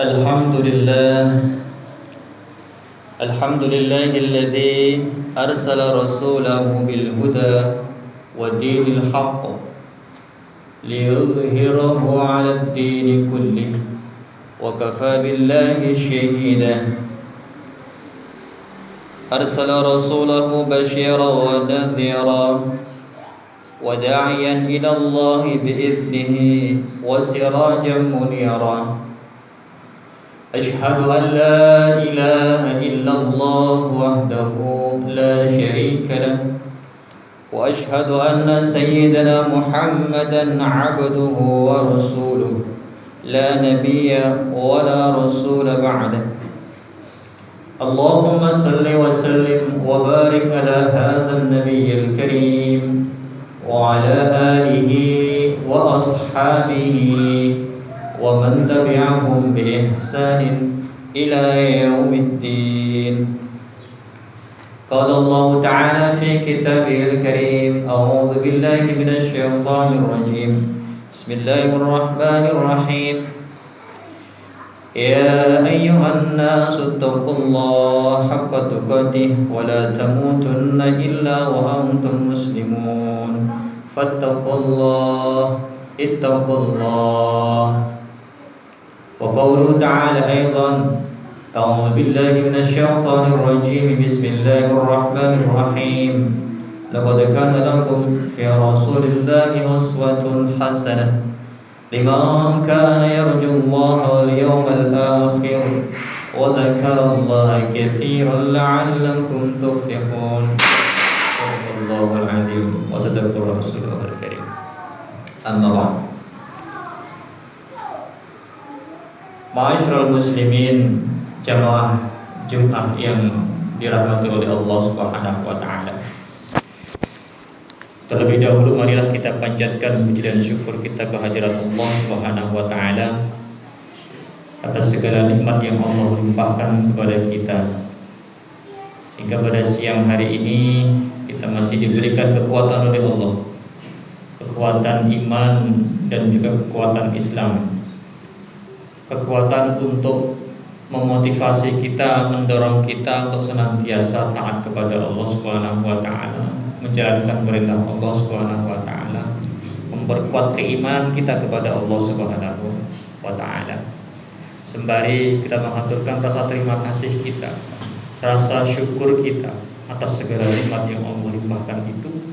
الحمد لله الحمد لله الذي أرسل رسوله بالهدى ودين الحق ليظهره على الدين كله وكفى بالله شهيدا أرسل رسوله بشيرا ونذيرا وداعيا إلى الله بإذنه وسراجا منيرا أشهد أن لا إله إلا الله وحده لا شريك له وأشهد أن سيدنا محمدا عبده ورسوله لا نبي ولا رسول بعده اللهم صل وسلم وبارك على هذا النبي الكريم وعلى آله وأصحابه ومن تبعهم بإحسان إلى يوم الدين قال الله تعالى في كتابه الكريم أعوذ بالله من الشيطان الرجيم بسم الله الرحمن الرحيم يا أيها الناس اتقوا الله حق تقاته ولا تموتن إلا وأنتم مسلمون فاتقوا الله اتقوا الله وقوله تعالى أيضا أعوذ بالله من الشيطان الرجيم بسم الله الرحمن الرحيم لقد كان لكم في رسول الله أسوة حسنة لمن كان يرجو الله واليوم الآخر وذكر الله كثيرا لعلكم تفلحون صدق الله العظيم وصدق رسوله الكريم أما بعد Ma'asyiral muslimin, jamaah Jumat yang dirahmati oleh Allah Subhanahu wa taala. Terlebih dahulu marilah kita panjatkan puji dan syukur kita kehadirat Allah Subhanahu wa taala atas segala nikmat yang Allah limpahkan kepada kita. Sehingga pada siang hari ini kita masih diberikan kekuatan oleh Allah. Kekuatan iman dan juga kekuatan Islam. Kekuatan untuk memotivasi kita, mendorong kita untuk senantiasa taat kepada Allah Subhanahu wa taala, menjalankan perintah Allah Subhanahu wa taala, memperkuat keimanan kita kepada Allah Subhanahu wa taala. Sembari kita mengaturkan rasa terima kasih kita, rasa syukur kita atas segala nikmat yang Allah limpahkan itu,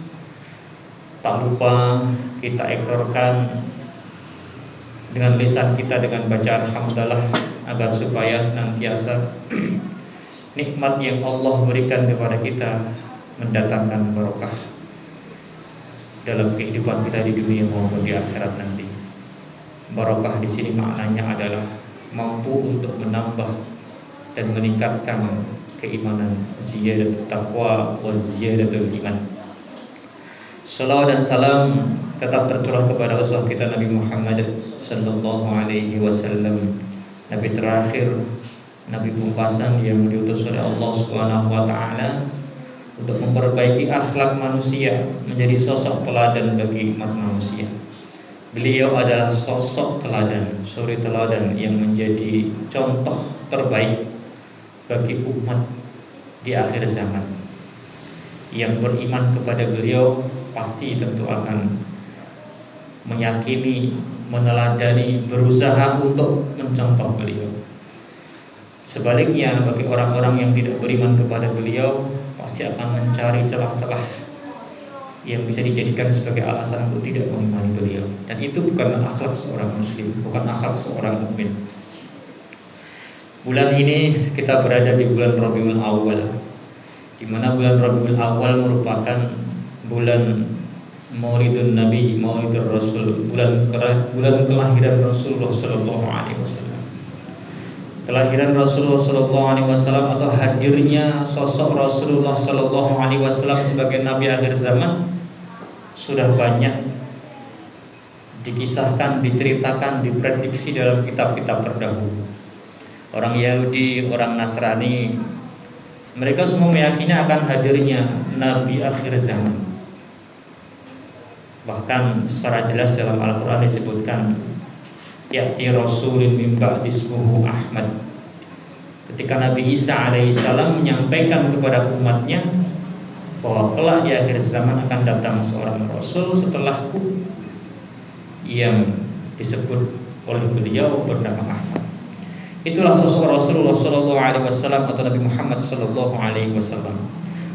tak lupa kita ekorkan dengan lisan kita dengan bacaan hamdalah agar supaya senantiasa nikmat yang Allah berikan kepada kita mendatangkan barokah dalam kehidupan kita di dunia maupun di akhirat nanti. Barokah di sini maknanya adalah mampu untuk menambah dan meningkatkan keimanan, ziyadatul taqwa wa ziyadatul iman. Salawat dan salam tetap tercurah kepada uswah kita Nabi Muhammad sallallahu alaihi wasallam, nabi terakhir, nabi pungkasan yang diutus oleh Allah Subhanahu wa taala untuk memperbaiki akhlak manusia, menjadi sosok teladan bagi umat manusia. Beliau adalah sosok teladan, suri teladan yang menjadi contoh terbaik bagi umat di akhir zaman. Yang beriman kepada beliau pasti tentu akan meyakini, meneladani, berusaha untuk mencontoh beliau. Sebaliknya bagi orang-orang yang tidak beriman kepada beliau pasti akan mencari celah-celah yang bisa dijadikan sebagai alasan untuk tidak mengimani beliau. Dan itu bukan akhlak seorang muslim, bukan akhlak seorang mukmin. Bulan ini kita berada di bulan Rabiul Awal, di mana bulan Rabiul Awal merupakan bulan Maulidun Nabi, Maulidur Rasul, bulan kelahiran Rasulullah sallallahu alaihi wasallam. Kelahiran Rasulullah sallallahu alaihi wasallam atau hadirnya sosok Rasulullah sallallahu alaihi wasallam sebagai nabi akhir zaman sudah banyak dikisahkan, diceritakan, diprediksi dalam kitab-kitab terdahulu. Orang Yahudi, orang Nasrani, mereka semua meyakini akan hadirnya nabi akhir zaman. Bahkan secara jelas dalam Al-Quran disebutkan ya'ti rasulun min ba'di ismuhu Ahmad. Ketika Nabi Isa alaihissalam menyampaikan kepada umatnya bahwa kelak di akhir zaman akan datang seorang rasul setelahku yang disebut oleh beliau bernama Ahmad. Itulah sosok Rasulullah Sallallahu Alaihi Wasallam atau Nabi Muhammad Sallallahu Alaihi Wasallam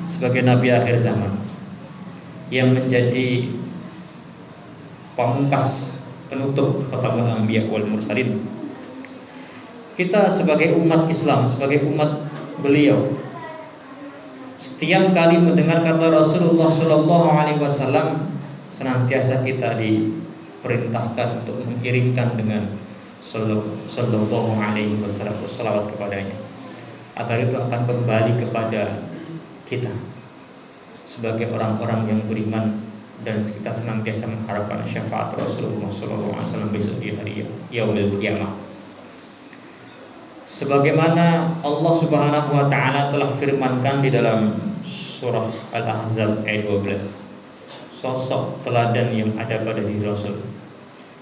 sebagai Nabi akhir zaman yang menjadi pamungkas penutup khatamul anbiya wal mursalin. Kita sebagai umat Islam, sebagai umat beliau, setiap kali mendengar kata Rasulullah Sallallahu Alaihi Wasallam, senantiasa kita diperintahkan untuk mengiringkan dengan Sallallahu Alaihi Wasallam, salawat kepadanya, agar itu akan kembali kepada kita sebagai orang-orang yang beriman, dan kita senantiasa mengharapkan syafaat Rasulullah Sallallahu Alaihi Wasallam besok di hari yaumil qiyamah. Sebagaimana Allah Subhanahu wa taala telah firmankan di dalam surah Al-Ahzab ayat 12, sosok teladan yang ada pada diri Rasul.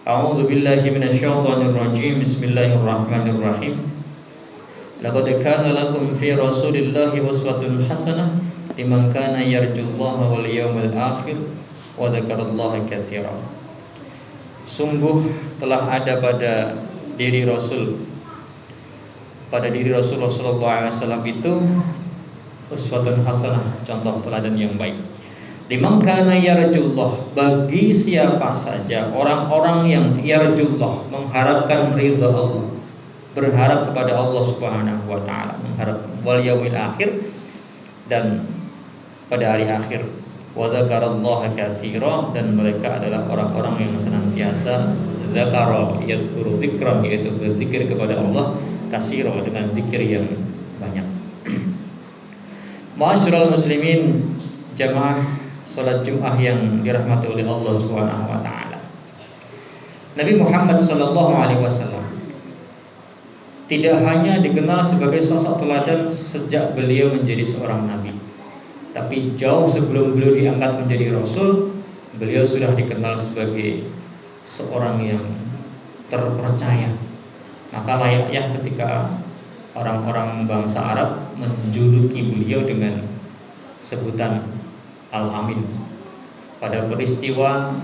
A'udzu billahi minasyaitonir rajim. Bismillahirrahmanirrahim. Laqad kana lakum fi Rasulillahi uswatun hasanah liman kana yarjullaha wal yawmal akhir wa dzakarallaha katsiran. Sungguh telah ada pada diri Rasul, pada diri Rasulullah SAW itu uswatun hasanah, contoh teladan yang baik. Liman kana yarjullah, bagi siapa saja orang-orang yang yarjullah, mengharapkan ridha Allah, berharap kepada Allah Subhanahu wa taala, mengharap wal yaumil akhir, dan pada hari akhir. Wa dzakarallaha katsiran, dan mereka adalah orang-orang yang senantiasa dzakara, yadhkuru dzikran, yaitu berzikir kepada Allah, katsira, dengan zikir yang banyak. Ma'asyiral muslimin, jamaah salat Jumat yang dirahmati oleh Allah Subhanahu wa taala. Nabi Muhammad sallallahu alaihi wasallam tidak hanya dikenal sebagai sosok teladan sejak beliau menjadi seorang nabi, tapi jauh sebelum beliau diangkat menjadi rasul, beliau sudah dikenal sebagai seorang yang terpercaya. Maka layaknya ketika orang-orang bangsa Arab menjuluki beliau dengan sebutan Al-Amin, pada peristiwa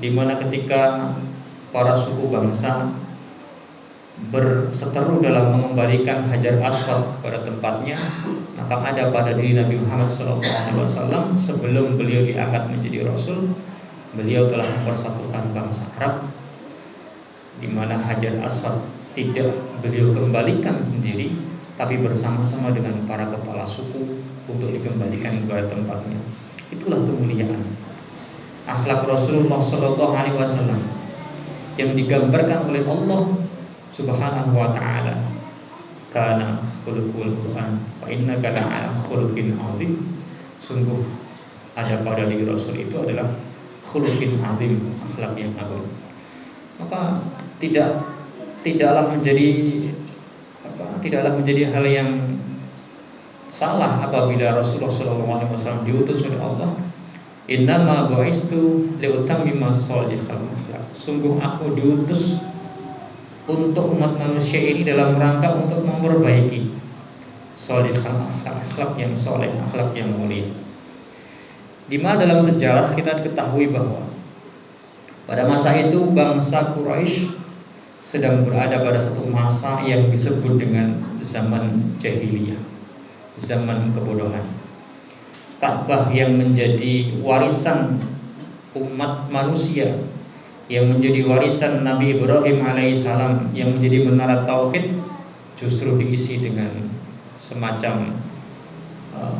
di mana ketika para suku bangsa berseteru dalam mengembalikan Hajar Aswad kepada tempatnya, maka ada pada diri Nabi Muhammad SAW sebelum beliau diangkat menjadi Rasul, beliau telah mempersatukan bangsa Arab, di mana Hajar Aswad tidak beliau kembalikan sendiri, tapi bersama-sama dengan para kepala suku untuk dikembalikan kepada tempatnya. Itulah kemuliaan akhlak Rasulullah SAW yang digambarkan oleh Allah Subhanahu wa taala. Kana khuluqul Quran wa innaka la'ala khuluqin 'adzim. Sungguh ada pada diri Rasul itu adalah khuluqin 'adzim, akhlak yang agung. Maka tidaklah menjadi hal yang salah apabila Rasulullah SAW diutus oleh Allah, innama bu'istu liutammima shalihal akhlaq. Sungguh aku diutus untuk umat manusia ini dalam rangka untuk memperbaiki shalihal akhlak yang soleh, akhlak yang mulia. Di mana dalam sejarah kita ketahui bahwa pada masa itu bangsa Quraisy sedang berada pada satu masa yang disebut dengan zaman jahiliyah, zaman kebodohan. Ka'bah yang menjadi warisan umat manusia, yang menjadi warisan Nabi Ibrahim alaihissalam, yang menjadi menara tauhid, justru diisi dengan semacam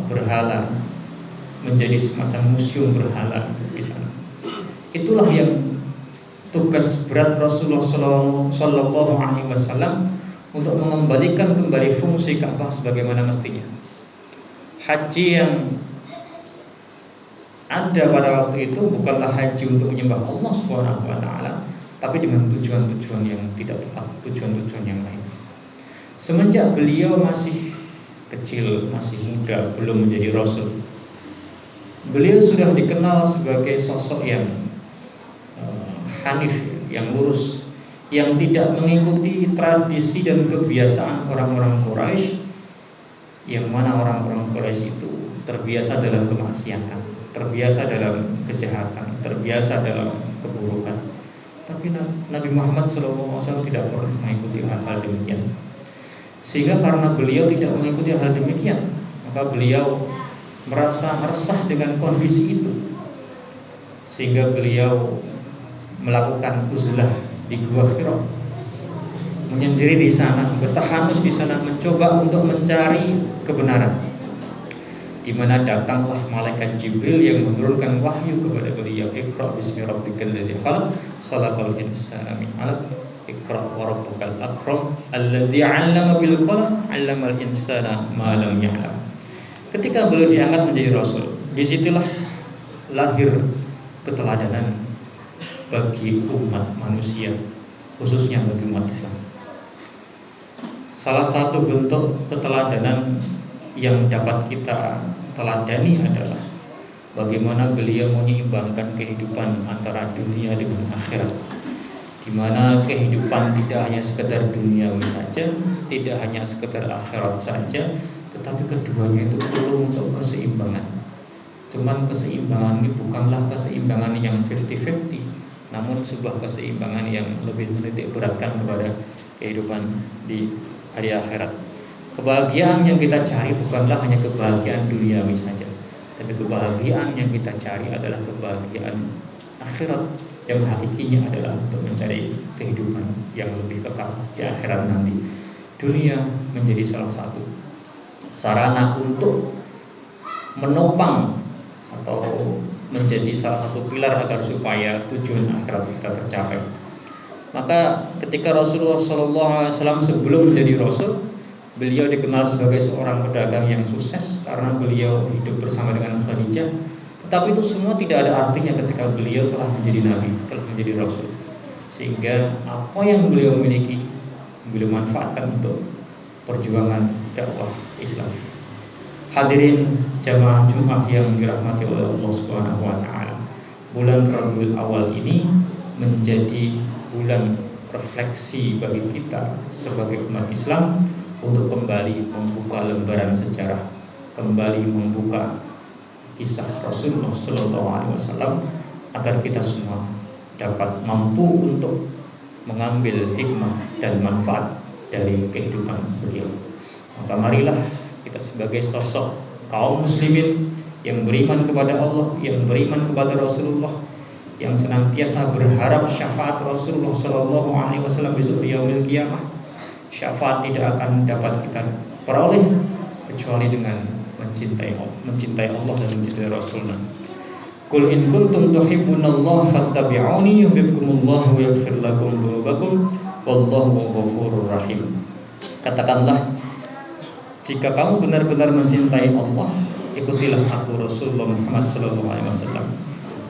berhala, menjadi semacam museum berhala di sana. Itulah yang tugas berat Rasulullah Sallallahu Alaihi Wasallam untuk mengembalikan kembali fungsi Ka'bah sebagaimana mestinya. Haji yang ada pada waktu itu bukanlah haji untuk menyembah Allah Subhanahu wa taala, tapi dengan tujuan-tujuan yang tidak tepat, tujuan-tujuan yang lain. Semenjak beliau masih kecil, masih muda, belum menjadi rasul, beliau sudah dikenal sebagai sosok yang hanif, yang lurus, yang tidak mengikuti tradisi dan kebiasaan orang-orang Quraisy, yang mana orang-orang Quraisy itu terbiasa dalam kemaksiatan, terbiasa dalam kejahatan, terbiasa dalam keburukan. Tapi Nabi Muhammad SAW tidak pernah mengikuti hal-hal demikian. Sehingga karena beliau tidak mengikuti hal demikian, maka beliau merasa resah dengan kondisi itu. Sehingga beliau melakukan uzlah di Gua Hira, menyendiri di sana, bertahanus di sana, mencoba untuk mencari kebenaran. Di mana datanglah malaikat Jibril yang menurunkan wahyu kepada beliau, Iqra bismi rabbikal ladzi khalaq, khalaqal insana min 'alaq, Iqra wa rabbukal akram, alladzi 'allama bil qalam, 'allamal insana ma lam ya'lam. Ketika beliau diangkat menjadi rasul, disitulah lahir keteladanan bagi umat manusia, khususnya bagi umat Islam. Salah satu bentuk keteladanan yang dapat kita teladani adalah bagaimana beliau menyeimbangkan kehidupan antara dunia dengan akhirat, di mana kehidupan tidak hanya sekedar duniawi saja, tidak hanya sekedar akhirat saja, tetapi keduanya itu perlu untuk keseimbangan. Cuman keseimbangan ini bukanlah keseimbangan yang 50-50, namun sebuah keseimbangan yang lebih menitik beratkan kepada kehidupan di hari akhirat. Kebahagiaan yang kita cari bukanlah hanya kebahagiaan duniawi saja, tapi kebahagiaan yang kita cari adalah kebahagiaan akhirat, yang hakikinya adalah untuk mencari kehidupan yang lebih kekal di akhirat nanti. Dunia menjadi salah satu sarana untuk menopang atau menjadi salah satu pilar agar supaya tujuan akhirat kita tercapai. Maka ketika Rasulullah SAW sebelum menjadi Rasul, beliau dikenal sebagai seorang pedagang yang sukses karena beliau hidup bersama dengan Khadijah. Tetapi itu semua tidak ada artinya ketika beliau telah menjadi Nabi, telah menjadi Rasul. Sehingga apa yang beliau miliki, beliau manfaatkan untuk perjuangan dakwah Islam. Hadirin jamaah Jumat yang dirahmati oleh Allah Subhanahu wa taala. Bulan Rabiul Awal ini menjadi bulan refleksi bagi kita sebagai umat Islam untuk kembali membuka lembaran sejarah, kembali membuka kisah Rasulullah SAW, agar kita semua dapat mampu untuk mengambil hikmah dan manfaat dari kehidupan beliau. Maka marilah kita sebagai sosok kaum muslimin yang beriman kepada Allah, yang beriman kepada Rasulullah, yang senantiasa berharap syafaat Rasulullah SAW besok di yaumil qiyamah. Syafaat tidak akan dapat kita peroleh kecuali dengan mencintai Allah dan mencintai Rasulullah. Qul in kuntum tuhibbunallaha fattabi'uni yuhibbukumullahu wa yaghfir lakum dzunubakum wallahu ghafurur rahim. Katakanlah, jika kamu benar-benar mencintai Allah, ikutilah aku Rasulullah Muhammad SAW.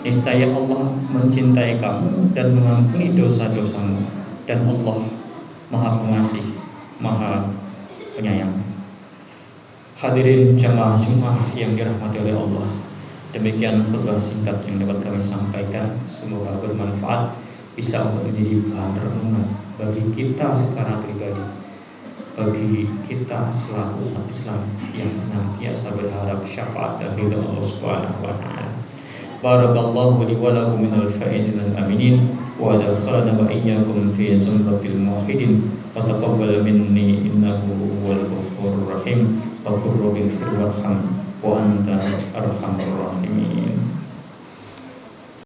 Niscaya Allah mencintai kamu dan mengampuni dosa-dosamu, dan Allah Maha Pengasih, Maha Penyayang. Hadirin jamaah Jumat yang dirahmati oleh Allah, demikian khutbah singkat yang dapat kami sampaikan. Semoga bermanfaat, bisa untuk menjadi bahan renungan bagi kita secara pribadi, bagi kita selaku umat Islam yang senantiasa berharap syafaat dan ridha Allah Subhanahu wa taala. Barakallahu li wa lakum minal faizin aminin wa adkhalana wa iyyakum fi zumratil muwahhidin wa taqabbal minni innahu huwal ghafurur rahim wa qur rabbi ighfir warham wa anta arhamur